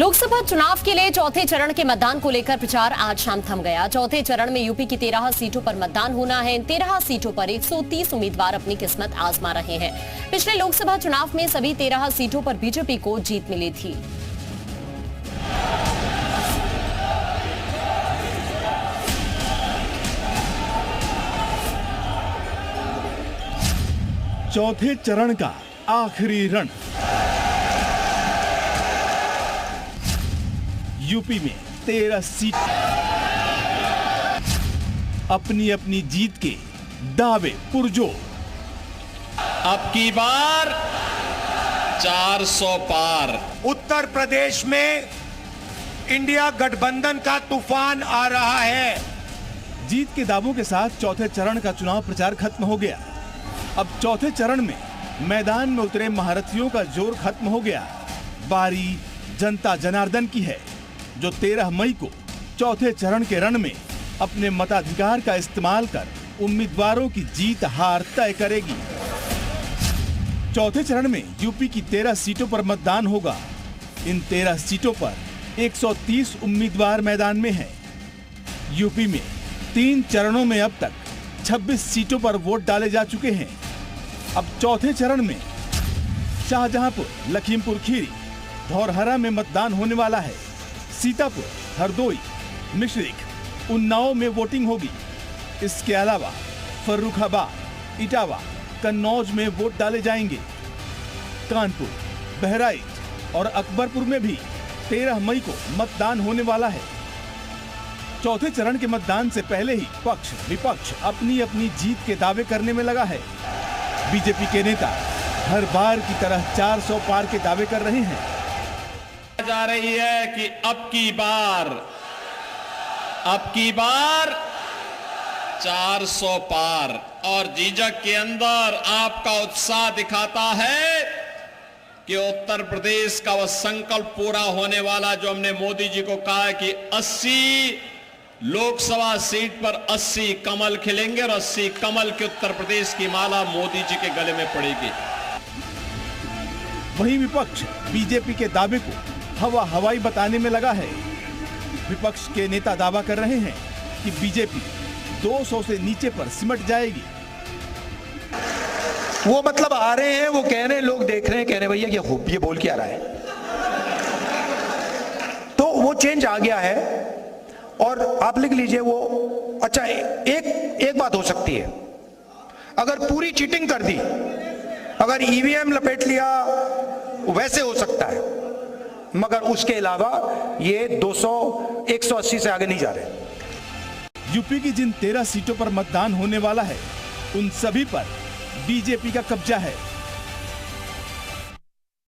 लोकसभा चुनाव के लिए चौथे चरण के मतदान को लेकर प्रचार आज शाम थम गया। चौथे चरण में यूपी की 13 सीटों पर मतदान होना है। इन 13 सीटों पर 130 उम्मीदवार अपनी किस्मत आजमा रहे हैं। पिछले लोकसभा चुनाव में सभी 13 सीटों पर बीजेपी को जीत मिली थी। चौथे चरण का आखिरी रण। यूपी में 13 सीट अपनी अपनी जीत के दावे पुरजोर। अब की बार 400 पार। उत्तर प्रदेश में इंडिया गठबंधन का तूफान आ रहा है। जीत के दावों के साथ चौथे चरण का चुनाव प्रचार खत्म हो गया। अब चौथे चरण में मैदान में उतरे महारथियों का जोर खत्म हो गया। बारी जनता जनार्दन की है, जो 13 मई को चौथे चरण के रण में अपने मताधिकार का इस्तेमाल कर उम्मीदवारों की जीत हार तय करेगी। चौथे चरण में यूपी की 13 सीटों पर मतदान होगा। इन 13 सीटों पर 130 उम्मीदवार मैदान में हैं। यूपी में 3 चरणों में अब तक 26 सीटों पर वोट डाले जा चुके हैं। अब चौथे चरण में शाहजहांपुर, लखीमपुर खीरी, धौरहरा में मतदान होने वाला है। सीतापुर, हरदोई, मिश्रिख, उन्नाव में वोटिंग होगी। इसके अलावा फर्रुखाबाद, इटावा, कन्नौज में वोट डाले जाएंगे। कानपुर, बहराइच और अकबरपुर में भी 13 मई को मतदान होने वाला है। चौथे चरण के मतदान से पहले ही पक्ष विपक्ष अपनी अपनी जीत के दावे करने में लगा है। बीजेपी के नेता हर बार की तरह 400 पार के दावे कर रहे हैं। जा रही है कि अब की बार 400 पार। और जीजक के अंदर आपका उत्साह दिखाता है कि उत्तर प्रदेश का वह संकल्प पूरा होने वाला जो हमने मोदी जी को कहा है कि 80 लोकसभा सीट पर 80 कमल खिलेंगे और 80 कमल के उत्तर प्रदेश की माला मोदी जी के गले में पड़ेगी। वहीं विपक्ष बीजेपी के दावे को हवाई बताने में लगा है। विपक्ष के नेता दावा कर रहे हैं कि बीजेपी 200 से नीचे पर सिमट जाएगी। वो मतलब आ रहे हैं, वो कह रहे हैं, लोग देख रहे हैं, कह रहे हैं भैया ये बोल के आ रहा है। तो वो चेंज आ गया है। और आप लिख लीजिए वो। अच्छा, एक बात हो सकती है, अगर पूरी चीटिंग कर दी, अगर ईवीएम लपेट लिया, वैसे हो सकता है, मगर उसके अलावा ये 200 180 से आगे नहीं जा रहे। यूपी की जिन 13 सीटों पर मतदान होने वाला है, उन सभी पर बीजेपी का कब्जा है।